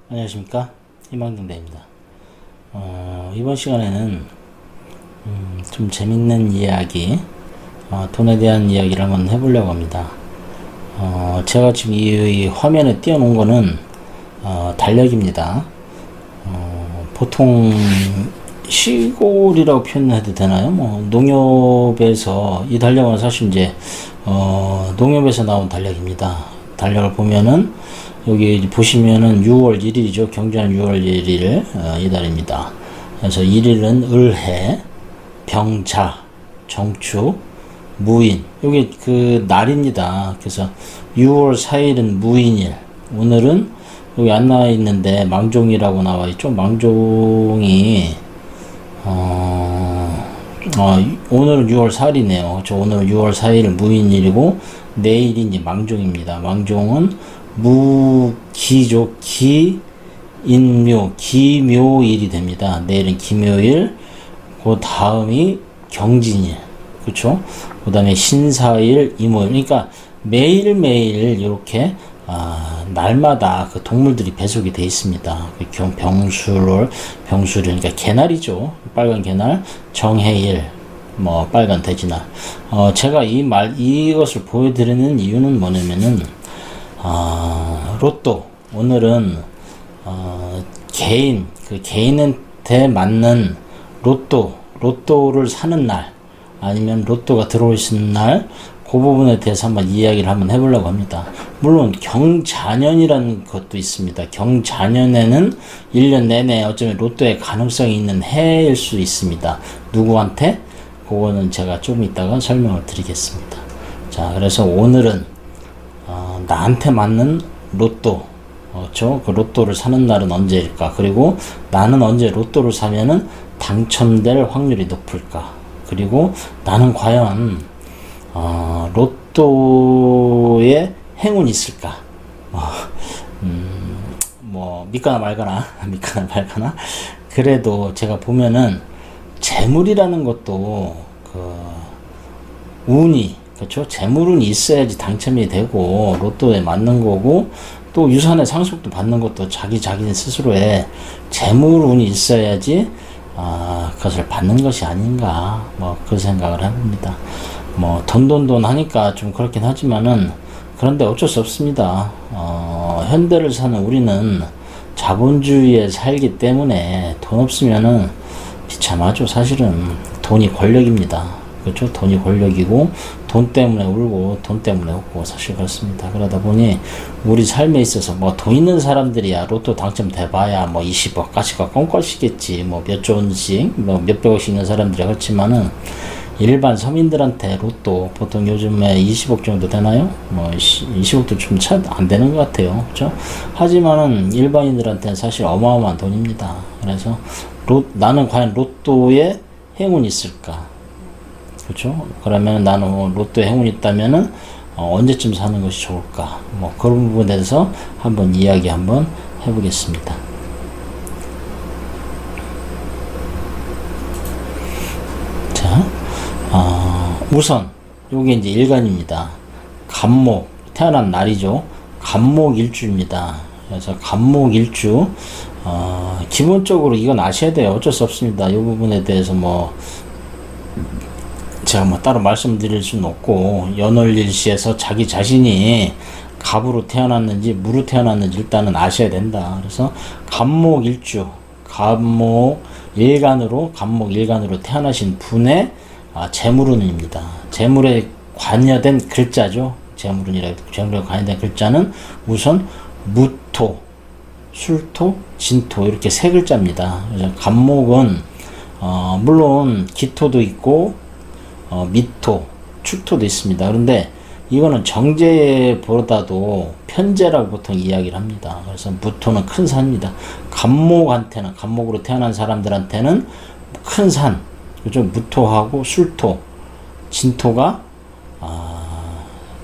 안녕하십니까, 희망등대입니다. 이번 시간에는 좀 재밌는 이야기, 돈에 대한 이야기를 한번 해보려고 합니다. 제가 지금 이 화면에 띄워놓은 거는 달력입니다. 보통 시골이라고 표현해도 되나요? 농협에서 이 달력은 사실 이제 농협에서 나온 달력입니다. 달력을 보면은 여기 보시면은 6월 1일이죠. 경주한 6월 1일 이달입니다. 그래서 1일은 을해, 병자, 정축, 무인. 여기 그 날입니다. 그래서 6월 4일은 무인일. 오늘은 여기 안 나와 있는데 망종이라고 나와 있죠. 망종이 오늘은 6월 4일이네요. 오늘은 6월 4일 무인일이고 내일이 이제 망종입니다. 망종은 무기죠. 기인묘, 기묘일이 됩니다. 내일은 기묘일, 그 다음이 경진일, 그쵸? 그 다음에 신사일, 이모일. 그러니까 매일매일 이렇게 날마다 그 동물들이 배속이 되어 있습니다. 병술, 그러니까 개날이죠. 빨간 개날, 정해일, 빨간 돼지날. 제가 이것을 보여드리는 이유는 뭐냐면은, 로또. 오늘은, 개인한테 맞는 로또를 사는 날, 아니면 로또가 들어오시는 날, 그 부분에 대해서 한번 이야기를 한번 해보려고 합니다. 물론, 경자년이라는 것도 있습니다. 경자년에는 1년 내내 어쩌면 로또의 가능성이 있는 해일 수 있습니다. 누구한테? 그거는 제가 좀 이따가 설명을 드리겠습니다. 자, 그래서 오늘은 나한테 맞는 로또, 그렇죠? 그 로또를 사는 날은 언제일까? 그리고 나는 언제 로또를 사면은 당첨될 확률이 높을까? 그리고 나는 과연 로또에 행운이 있을까? 믿거나 말거나 그래도 제가 보면은 재물이라는 것도 운이, 그렇죠? 재물은 있어야지 당첨이 되고 로또에 맞는 거고, 또 유산의 상속도 받는 것도 자기 스스로의 재물운이 있어야지 그것을 받는 것이 아닌가, 그 생각을 해봅니다. 돈 하니까 좀 그렇긴 하지만은, 그런데 어쩔 수 없습니다. 현대를 사는 우리는 자본주의에 살기 때문에 돈 없으면은 비참하죠. 사실은 돈이 권력입니다. 그렇죠? 돈이 권력이고, 돈 때문에 울고, 돈 때문에 웃고, 사실 그렇습니다. 그러다 보니, 우리 삶에 있어서, 돈 있는 사람들이야, 로또 당첨돼봐야, 20억, 가치가 껌껌시겠지, 몇조 원씩, 몇백억씩 있는 사람들이야. 그렇지만은, 일반 서민들한테 로또, 보통 요즘에 20억 정도 되나요? 20억도 좀 잘 안 되는 것 같아요. 그렇죠? 하지만은, 일반인들한테는 사실 어마어마한 돈입니다. 그래서, 나는 과연 로또에 행운이 있을까? 그렇죠? 그러면 나는 로또에 행운이 있다면은 언제쯤 사는 것이 좋을까? 그런 부분에 대해서 한번 이야기 한번 해보겠습니다. 자, 우선 요게 이제 일간입니다. 간목, 태어난 날이죠. 간목 일주입니다. 그래서 간목 일주, 기본적으로 이건 아셔야 돼요. 어쩔 수 없습니다. 이 부분에 대해서 제가 따로 말씀드릴 수는 없고, 연월일시에서 자기 자신이 갑으로 태어났는지 무로 태어났는지 일단은 아셔야 된다. 그래서 간목일주, 간목일간으로 태어나신 분의 재물운입니다. 재물에 관여된 글자죠. 재물에 관여된 글자는 우선 무토, 술토, 진토, 이렇게 세 글자입니다. 그래서 간목은 물론 기토도 있고 미토, 축토도 있습니다. 그런데 이거는 정제보다도 편제라고 보통 이야기를 합니다. 그래서 무토는 큰 산입니다. 간목으로 태어난 사람들한테는 큰 산, 그죠? 무토하고 술토, 진토가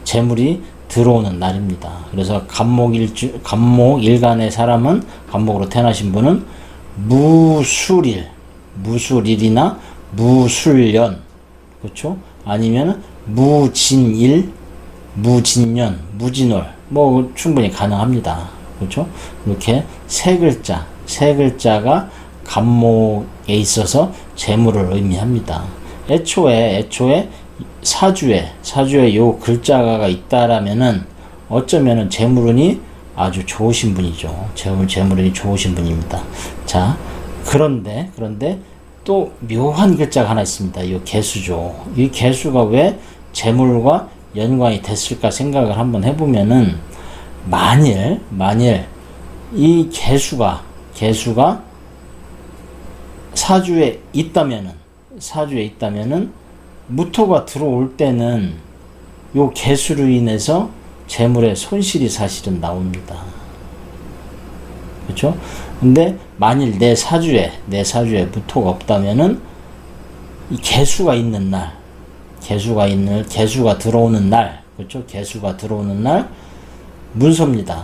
재물이 들어오는 날입니다. 그래서 간목일간의 사람은, 간목으로 태어나신 분은 무술일이나 무술년, 그렇죠? 아니면 무진일, 무진년, 무진월, 충분히 가능합니다. 그렇죠? 이렇게 세 글자가 간목에 있어서 재물을 의미합니다. 애초에 사주에 요 글자가 있다라면은 어쩌면은 재물운이 아주 좋으신 분이죠. 재물운이 좋으신 분입니다. 자, 그런데 또 묘한 글자가 하나 있습니다. 이 개수죠. 이 개수가 왜 재물과 연관이 됐을까 생각을 한번 해보면은 만일 이 개수가 사주에 있다면은 무토가 들어올 때는 요 개수로 인해서 재물의 손실이 사실은 나옵니다. 그렇죠? 근데 만일 내 사주에 무토가 없다면은 이 개수가 있는 날, 개수가 들어오는 날, 그렇죠? 개수가 들어오는 날 문서입니다.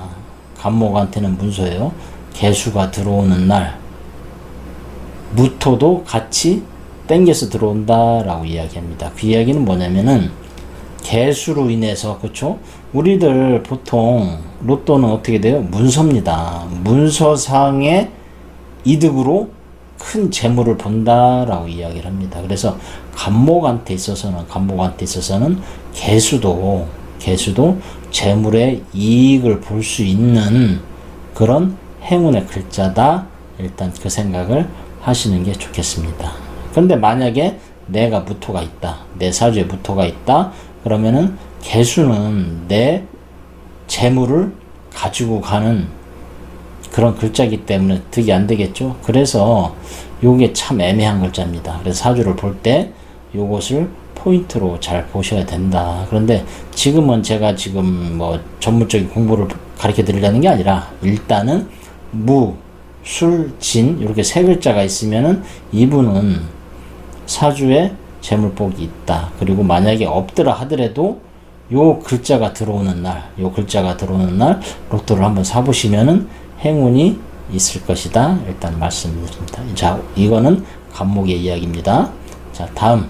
간목한테는 문서예요. 개수가 들어오는 날 무토도 같이 땡겨서 들어온다라고 이야기합니다. 그 이야기는 뭐냐면은 개수로 인해서, 그렇죠? 우리들 보통 로또는 어떻게 돼요? 문서입니다. 문서상의 이득으로 큰 재물을 본다라고 이야기를 합니다. 그래서 간목한테 있어서는 개수도 재물의 이익을 볼 수 있는 그런 행운의 글자다. 일단 그 생각을 하시는 게 좋겠습니다. 그런데 만약에 내가 무토가 있다, 내 사주에 무토가 있다, 그러면은 개수는 내 재물을 가지고 가는 그런 글자이기 때문에 득이 안 되겠죠. 그래서 요게 참 애매한 글자입니다. 그래서 사주를 볼 때 요것을 포인트로 잘 보셔야 된다. 그런데 지금은 제가 뭐 전문적인 공부를 가르쳐 드리려는 게 아니라 일단은 무, 술, 진 이렇게 세 글자가 있으면은 이분은 사주에 재물복이 있다. 그리고 만약에 없더라 하더라도 요 글자가 들어오는 날 로또를 한번 사보시면은 행운이 있을 것이다. 일단 말씀드립니다. 자, 이거는 간목의 이야기입니다. 자, 다음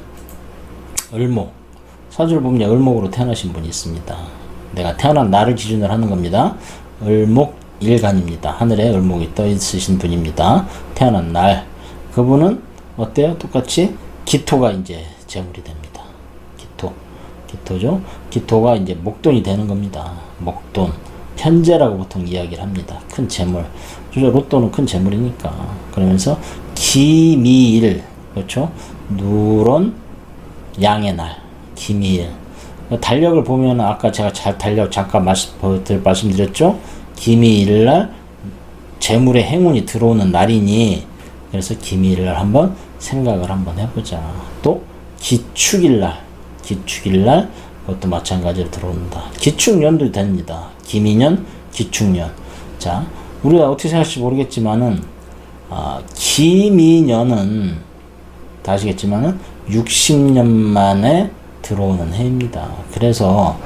을목. 사주를 보면 을목으로 태어나신 분이 있습니다. 내가 태어난 날을 기준으로 하는 겁니다. 을목 일간입니다. 하늘에 을목이 떠 있으신 분입니다. 태어난 날. 그분은 어때요? 똑같이 기토가 이제 재물이 됩니다. 기토죠. 기토가 이제 목돈이 되는 겁니다. 목돈. 현재라고 보통 이야기를 합니다. 큰 재물. 로또는 큰 재물이니까. 그러면서 기미일. 그렇죠? 누런 양의 날. 기미일. 달력을 보면 아까 제가 달력 잠깐 말씀드렸죠? 기미일날 재물의 행운이 들어오는 날이니 그래서 기미일날 한번 생각을 한번 해보자. 또 기축일날 그것도 마찬가지로 들어온다. 기축년도 됩니다. 기미년, 기축년. 자, 우리가 어떻게 생각할지 모르겠지만은 기미년은 다 아시겠지만은 60년 만에 들어오는 해입니다. 그래서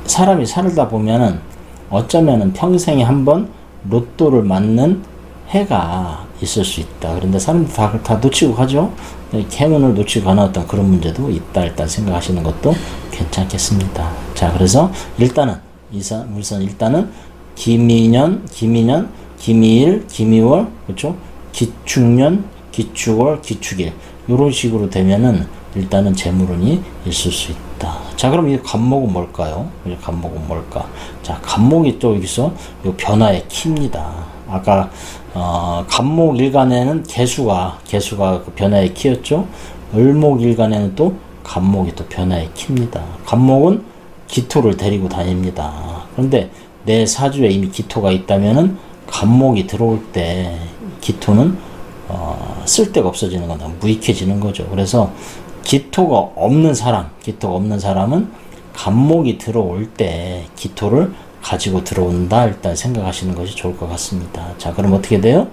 사람이 살다 보면은 어쩌면은 평생에 한번 로또를 맞는 해가 있을 수 있다. 그런데 사람들 다 놓치고 가죠. 행운을 놓치고 가는 어떤 그런 문제도 있다. 일단 생각하시는 것도 괜찮겠습니다. 자, 그래서 일단은 일단은 기미년, 기미일, 기미월, 그렇죠? 기축년, 기축월, 기축일 이런 식으로 되면은 일단은 재물운이 있을 수 있다. 자, 그럼 이 간목은 뭘까요? 간목은 뭘까? 자, 간목이 또 여기서 요 변화의 키입니다. 아까 간목 일간에는 개수가 그 변화의 키였죠. 을목 일간에는 또 간목이 또 변화의 키입니다. 간목은 기토를 데리고 다닙니다. 그런데 내 사주에 이미 기토가 있다면은 간목이 들어올 때 기토는 쓸데가 없어지는 거다. 무익해지는 거죠. 그래서 기토가 없는 사람은 간목이 들어올 때 기토를 가지고 들어온다. 일단 생각하시는 것이 좋을 것 같습니다. 자, 그럼 어떻게 돼요?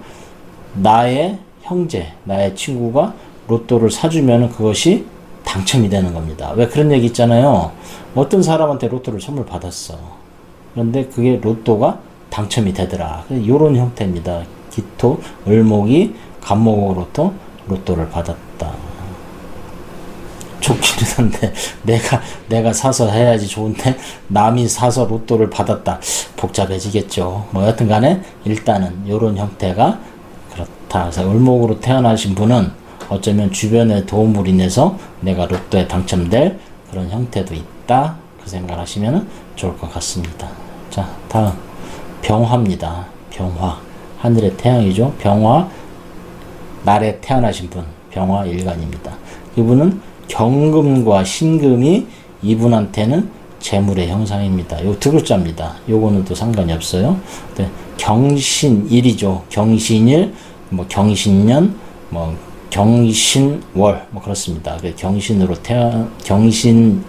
나의 형제, 나의 친구가 로또를 사주면 그것이 당첨이 되는 겁니다. 왜 그런 얘기 있잖아요. 어떤 사람한테 로또를 선물 받았어. 그런데 그게 로또가 당첨이 되더라. 이런 형태입니다. 기토, 을목이 간목으로부터 로또를 받았다. 좋기는 한데 내가 사서 해야지 좋은데 남이 사서 로또를 받았다. 복잡해지겠죠. 뭐 여튼 간에 일단은 요런 형태가 그렇다. 그래서 을목으로 태어나신 분은 어쩌면 주변의 도움을 인해서 내가 로또에 당첨될 그런 형태도 있다. 그 생각을 하시면 좋을 것 같습니다. 자, 다음 병화입니다. 병화. 하늘의 태양이죠. 병화 날에 태어나신 분. 병화 일간입니다. 이분은 경금과 신금이 이분한테는 재물의 형상입니다. 요 두 글자입니다. 요거는 또 상관이 없어요. 네, 경신일이죠. 경신일, 뭐 경신년, 뭐 경신월, 뭐 그렇습니다. 경신으로 경신의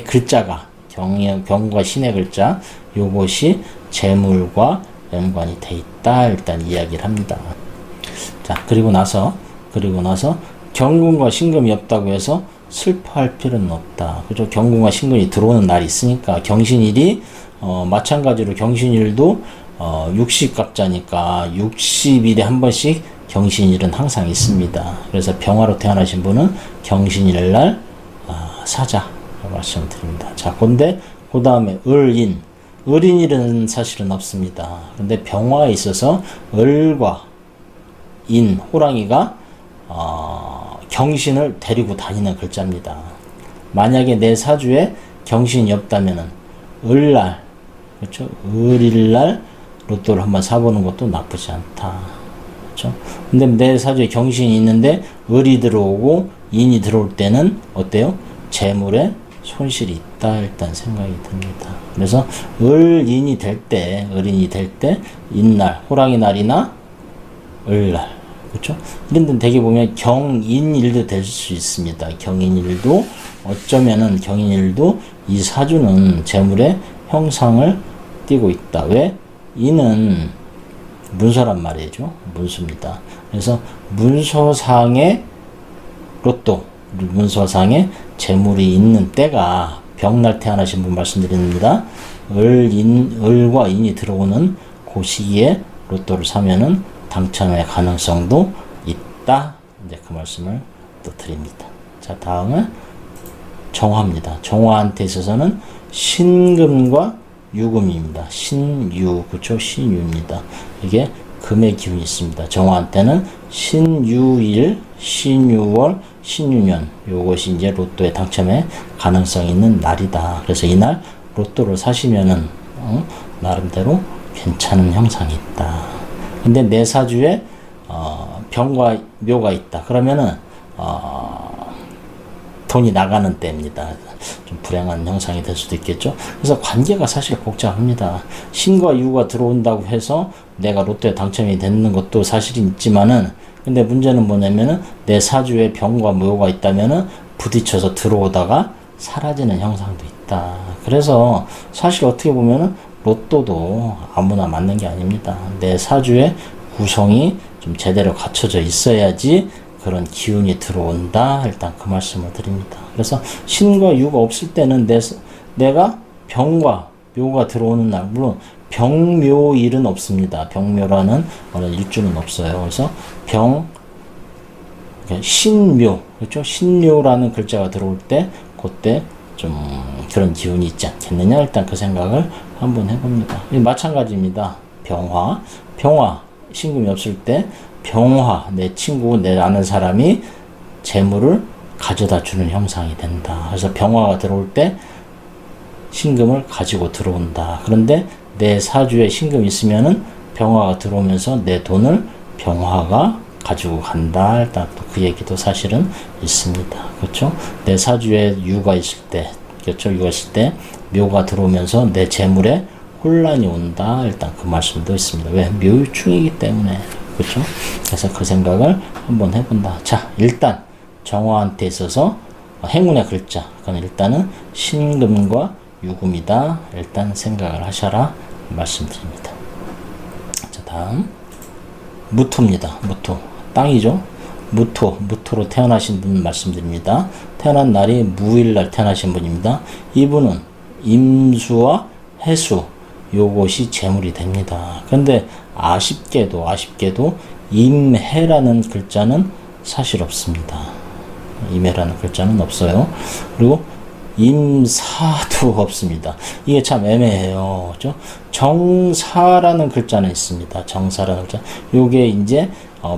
글자가 경과 신의 글자, 요것이 재물과 연관이 돼 있다. 일단 이야기를 합니다. 자, 그리고 나서 경금과 신금이 없다고 해서 슬퍼할 필요는 없다. 그죠? 경금과 신금이 들어오는 날이 있으니까 경신일이 마찬가지로 경신일도 60갑자니까 60일에 한 번씩 경신일은 항상 있습니다. 그래서 병화로 태어나신 분은 경신일 날 사자 말씀드립니다. 자, 근데 그 다음에 을인일은 사실은 없습니다. 근데 병화에 있어서 을과 인, 호랑이가 경신을 데리고 다니는 글자입니다. 만약에 내 사주에 경신이 없다면은 을날, 그렇죠? 을일날 로또를 한번 사보는 것도 나쁘지 않다. 그렇죠? 근데 내 사주에 경신이 있는데 을이 들어오고 인이 들어올 때는 어때요? 재물에 손실이 있다. 일단 생각이 듭니다. 그래서 을인이 될 때, 인날, 호랑이 날이나 을날, 그렇죠? 이런 데는 되게 보면 경인일도 될 수 있습니다. 경인일도 어쩌면은 경인일도 이 사주는 재물의 형상을 띠고 있다. 왜? 이는 문서란 말이죠. 문서입니다. 그래서 문서상의 로또, 문서상에 재물이 있는 때가 병날 태어나신 분 말씀드립니다. 을과 인이 들어오는 그 시기에 로또를 사면은 당첨의 가능성도 있다. 이제 그 말씀을 또 드립니다. 자, 다음은 정화입니다. 정화한테 있어서는 신금과 유금입니다. 신유, 그쵸? 신유입니다. 이게 금의 기운이 있습니다. 정화한테는 신유일, 신유월, 신유년, 요것이 이제 로또에 당첨의 가능성이 있는 날이다. 그래서 이날 로또를 사시면은 나름대로 괜찮은 형상이 있다. 근데 내 사주에 병과 묘가 있다. 그러면은 돈이 나가는 때입니다. 좀 불행한 형상이 될 수도 있겠죠. 그래서 관계가 사실 복잡합니다. 신과 유가 들어온다고 해서 내가 로또에 당첨이 되는 것도 사실은 있지만은, 근데 문제는 뭐냐면은 내 사주에 병과 묘가 있다면은 부딪혀서 들어오다가 사라지는 형상도 있다. 그래서 사실 어떻게 보면은 로또도 아무나 맞는 게 아닙니다. 내 사주의 구성이 좀 제대로 갖춰져 있어야지 그런 기운이 들어온다. 일단 그 말씀을 드립니다. 그래서 신과 유가 없을 때는 내가 병과 묘가 들어오는 날, 물론 병묘일은 없습니다. 병묘라는 일주는 없어요. 그래서 신묘, 그렇죠? 신묘라는 글자가 들어올 때, 그때 좀 그런 기운이 있지 않겠느냐. 일단 그 생각을 한번 해봅니다. 마찬가지입니다. 병화, 신금이 없을 때 병화, 내 친구, 내 아는 사람이 재물을 가져다 주는 형상이 된다. 그래서 병화가 들어올 때 신금을 가지고 들어온다. 그런데 내 사주에 신금이 있으면은 병화가 들어오면서 내 돈을 병화가 가지고 간다. 일단 또 그 얘기도 사실은 있습니다. 그렇죠? 내 사주에 유가 있을 때, 그렇죠? 유가 있을 때 묘가 들어오면서 내 재물에 혼란이 온다. 일단 그 말씀도 있습니다. 왜? 묘유충이기 때문에. 그렇죠? 그래서 그 생각을 한번 해본다. 자, 일단 정화한테 있어서 행운의 글자, 그건 일단은 신금과 유금이다. 일단 생각을 하셔라 말씀드립니다. 자, 다음 무토입니다. 무토, 땅이죠. 무토로 태어나신 분 말씀드립니다. 태어난 날이 무일날 태어나신 분입니다. 이분은 임수와 해수, 요것이 재물이 됩니다. 그런데 아쉽게도 임해라는 글자는 사실 없습니다. 임해라는 글자는 없어요. 그리고 임사도 없습니다. 이게 참 애매해요. 그죠? 정사라는 글자는 있습니다. 정사라는 글자. 요게 이제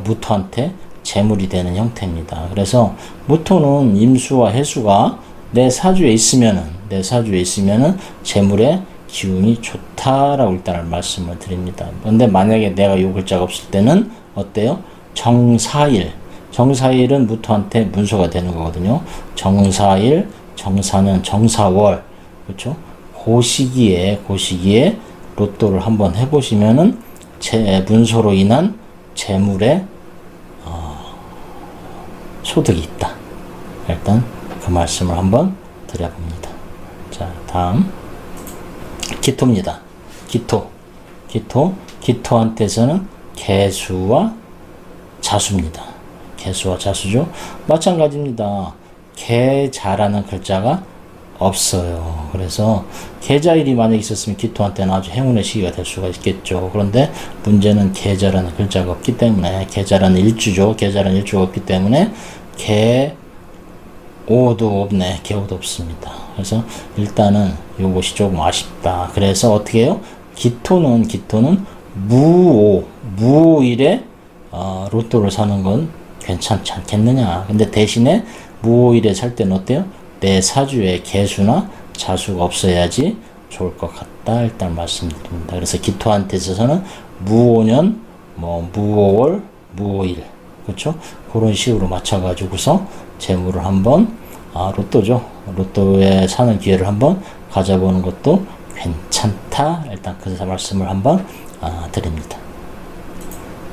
무토한테 재물이 되는 형태입니다. 그래서 무토는 임수와 해수가 내 사주에 있으면은 재물의 기운이 좋다라고 일단 말씀을 드립니다. 근데 만약에 내가 요 글자가 없을 때는 어때요? 정사일은 무토한테 문서가 되는 거거든요. 정사일, 정사는 정사월, 그렇죠? 그 시기에 로또를 한번 해보시면은 문서로 인한 재물의 소득이 있다. 일단 그 말씀을 한번 드려봅니다. 자, 다음 기토입니다. 기토한테서는 개수와 자수입니다. 개수와 자수죠. 마찬가지입니다. 계자라는 글자가 없어요. 그래서 계자일이 만약 있었으면 기토한테는 아주 행운의 시기가 될 수가 있겠죠. 그런데 문제는 계자라는 글자가 없기 때문에, 계자라는 일주가 없기 때문에 개오도 없습니다. 그래서 일단은 요것이 조금 아쉽다. 그래서 어떻게 해요? 기토는 무오일에 로또를 사는 건 괜찮지 않겠느냐. 근데 대신에 무오일에 살 때는 어때요? 내 사주에 개수나 자수가 없어야지 좋을 것 같다. 일단 말씀드립니다. 그래서 기토한테 있어서는 무오년, 무오월, 무오일, 그렇죠? 그런 식으로 맞춰가지고서 재물을 한번 로또죠. 로또에 사는 기회를 한번 가져보는 것도 괜찮다. 일단 그 말씀을 한번 드립니다.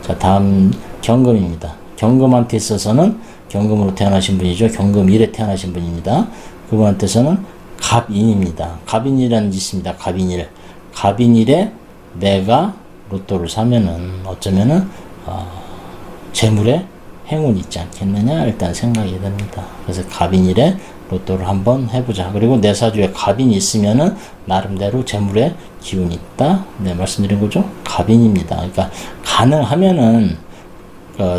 자, 다음 경금입니다. 경금한테 있어서는 경금으로 태어나신 분이죠. 경금일에 태어나신 분입니다. 그분한테서는 갑인입니다. 갑인이라는 짓이 있습니다. 갑인일에 내가 로또를 사면은 어쩌면은 재물에 행운이 있지 않겠느냐 일단 생각이 듭니다. 그래서 갑인일에 로또를 한번 해보자. 그리고 내 사주에 갑인이 있으면은 나름대로 재물에 기운이 있다. 네, 말씀드린 거죠. 갑인입니다. 그러니까 가능하면은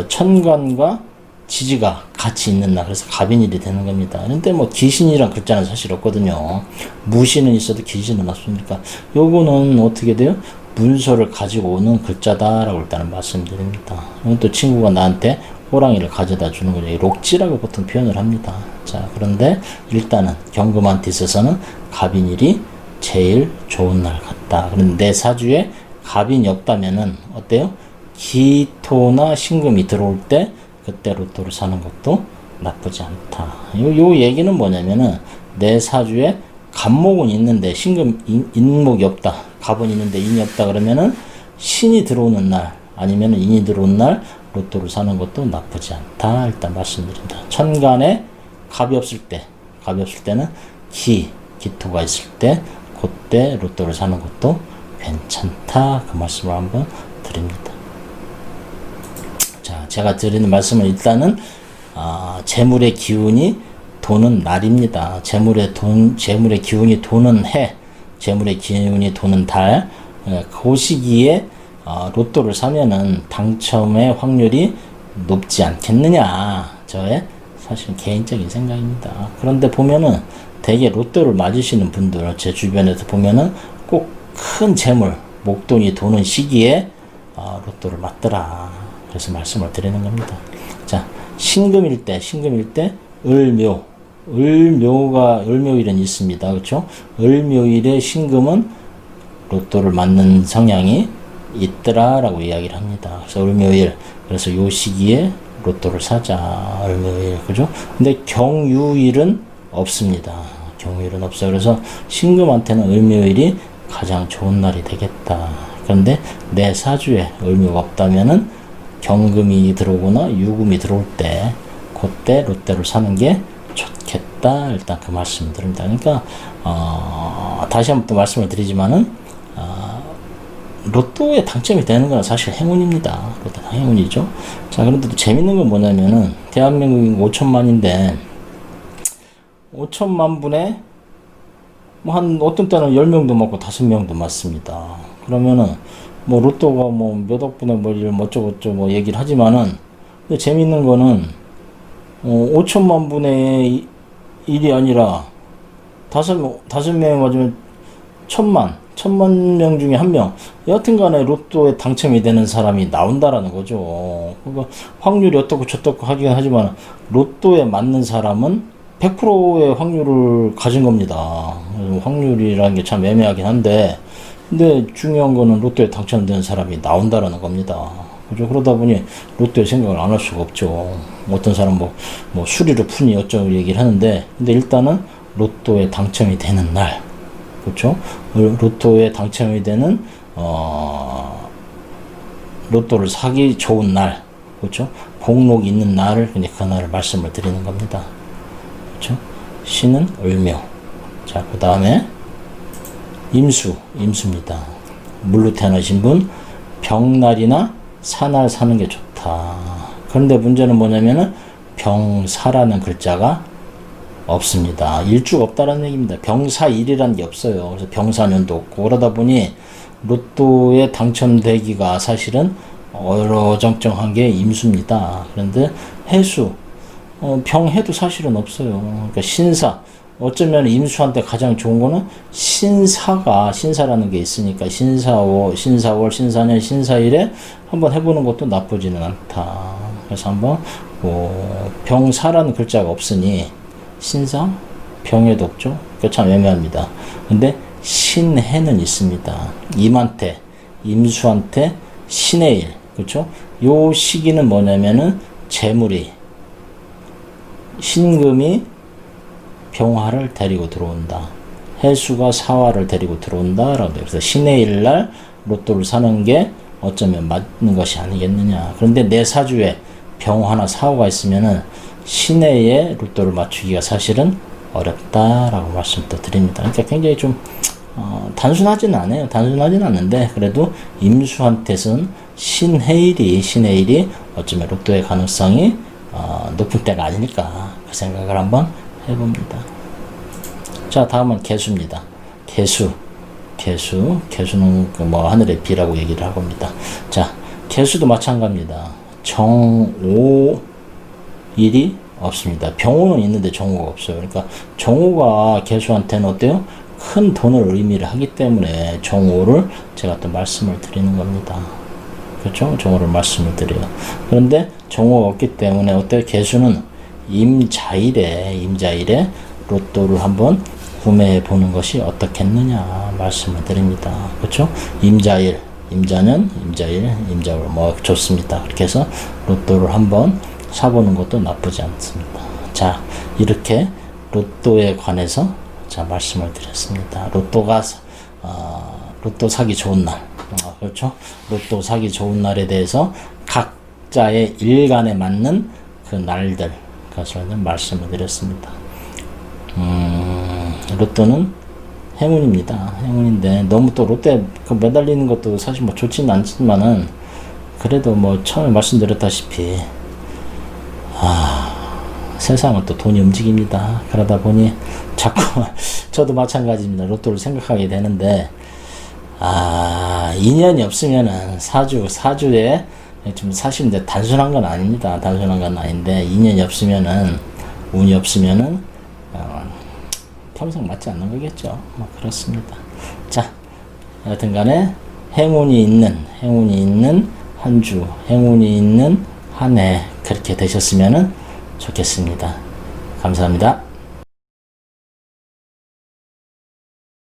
천간과 지지가 같이 있는 날, 그래서 갑인일이 되는 겁니다. 근데 귀신이란 글자는 사실 없거든요. 무신은 있어도 귀신은 없으니까 요거는 어떻게 돼요? 문서를 가지고 오는 글자다라고 일단은 말씀드립니다. 또 친구가 나한테 호랑이를 가져다 주는 거죠. 록지라고 보통 표현을 합니다. 자, 그런데 일단은 경금한테 있어서는 갑인일이 제일 좋은 날 같다. 그런데 내 사주에 갑인이 없다면은 어때요? 기토나 신금이 들어올 때 그때 로또를 사는 것도 나쁘지 않다. 요 얘기는 뭐냐면은 내 사주에 갑목은 있는데 인목이 없다. 갑은 있는데 인이 없다. 그러면은 신이 들어오는 날 아니면은 인이 들어온 날 로또를 사는 것도 나쁘지 않다. 일단 말씀드립니다. 천간에 갑이 없을 때는 기토가 있을 때 그때 로또를 사는 것도 괜찮다. 그 말씀을 한번 드립니다. 자, 제가 드리는 말씀은 일단은 재물의 기운이 도는 날입니다. 재물의 기운이 도는 해, 재물의 기운이 도는 달, 그 시기에 로또를 사면은 당첨의 확률이 높지 않겠느냐. 저의 사실 개인적인 생각입니다. 그런데 보면은 대개 로또를 맞으시는 분들 제 주변에서 보면은 꼭 큰 재물, 목돈이 도는 시기에 로또를 맞더라. 그래서 말씀을 드리는 겁니다. 자, 신금일 때 을묘일은 있습니다. 그렇죠? 을묘일에 신금은 로또를 맞는 성향이 있더라라고 이야기를 합니다. 그래서 을묘일, 그래서 요 시기에 로또를 사자. 을묘일, 그죠? 근데 경유일은 없습니다. 경유일은 없어요. 그래서 신금한테는 을묘일이 가장 좋은 날이 되겠다. 그런데 내 사주에 을묘가 없다면은 경금이 들어오거나 유금이 들어올 때 그때 로또를 사는 게 좋겠다. 일단 그 말씀을 드립니다. 그러니까 다시 한번 또 말씀을 드리지만은 로또에 당첨이 되는 건 사실 행운입니다. 로또 행운이죠. 자, 그런데 또 재밌는 건 뭐냐면은 대한민국 인구 5천만인데 5천만 분에 한 어떤 때는 10명도 맞고 5명도 맞습니다. 그러면은 로또가 몇 억분의 어쩌고저쩌고 얘기를 하지만은 근데 재밌는 거는 5천만 분의 1이 아니라 다섯 명이 맞으면 천만 명 중에 한 명. 여하튼 간에 로또에 당첨이 되는 사람이 나온다라는 거죠. 그러니까 확률이 어떻고 저떻고 하긴 하지만 로또에 맞는 사람은 100%의 확률을 가진 겁니다. 확률이라는 게 참 애매하긴 한데, 근데 중요한 거는 로또에 당첨되는 사람이 나온다라는 겁니다. 그죠? 그러다 보니 로또에 생각을 안 할 수가 없죠. 어떤 사람 뭐 수리로 푸니 어쩌고 얘기를 하는데, 근데 일단은 로또에 당첨이 되는 날, 그렇죠? 로또에 당첨이 되는 로또를 사기 좋은 날, 그렇죠? 복록이 있는 날을 그냥 그날을 말씀을 드리는 겁니다. 그렇죠? 신은 을묘. 자, 그 다음에 임수입니다. 물로 태어나신 분 병날이나 사날 사는 게 좋다. 그런데 문제는 뭐냐면은 병사라는 글자가 없습니다. 일주가 없다라는 얘기입니다. 병사일이라는 게 없어요. 그래서 병사년도 없고, 그러다 보니 로또에 당첨되기가 사실은 어정쩡한 게 임수입니다. 그런데 해수, 병해도 사실은 없어요. 그러니까 신사, 어쩌면 임수한테 가장 좋은 거는 신사라는 게 있으니까 신사월, 신사년, 신사일에 한번 해보는 것도 나쁘지는 않다. 그래서 한번 병사라는 글자가 없으니 신사, 병에도 없죠. 그러니까 참 애매합니다. 근데 신해는 있습니다. 임한테, 임수한테 신의 일, 그렇죠? 요 시기는 뭐냐면은 재물이, 신금이 병화를 데리고 들어온다. 해수가 사화를 데리고 들어온다라고. 그래서 신의 일날 로또를 사는 게 어쩌면 맞는 것이 아니겠느냐. 그런데 내 사주에 병화나 사화가 있으면은 신해에 로또를 맞추기가 사실은 어렵다라고 말씀도 드립니다. 그러니까 굉장히 좀 단순하진 않아요. 단순하진 않는데 그래도 임수한테는 신해일이 어쩌면 로또의 가능성이 높을 때가 아닐까, 그 생각을 한번 해봅니다. 자, 다음은 개수입니다. 개수는 뭐 하늘의 비라고 얘기를 하겁니다. 자, 개수도 마찬가지입니다. 정오일이 없습니다. 병호는 있는데 정오가 없어요. 그러니까 정오가 개수한테는 어때요? 큰 돈을 의미를 하기 때문에 정오를 제가 또 말씀을 드리는 겁니다. 그렇죠? 정오를 말씀을 드려요. 그런데 정오가 없기 때문에 어때요? 개수는 임자일에 로또를 한번 구매해 보는 것이 어떻겠느냐 말씀을 드립니다. 그렇죠? 임자일, 임자년, 임자월 뭐 좋습니다. 그렇게 해서 로또를 한번 사보는 것도 나쁘지 않습니다. 자, 이렇게 로또에 관해서 자 말씀을 드렸습니다. 로또 사기 좋은 날, 그렇죠? 로또 사기 좋은 날에 대해서 각자의 일간에 맞는 그 날들, 그것을 말씀을 드렸습니다. 로또는 행운입니다. 행운인데 너무 또 로또에 매달리는 것도 사실 뭐 좋지는 않지만은 그래도 뭐 처음에 말씀드렸다시피 세상은 또 돈이 움직입니다. 그러다 보니 자꾸 저도 마찬가지입니다. 로또를 생각하게 되는데 인연이 없으면은 사주에 좀 사실 근데 단순한 건 아닙니다. 단순한 건 아닌데 인연이 없으면은 운이 없으면은 평생 맞지 않는 거겠죠. 뭐 그렇습니다. 자, 여하튼간에 행운이 있는 한 주, 행운이 있는 한 해 그렇게 되셨으면은 좋겠습니다. 감사합니다.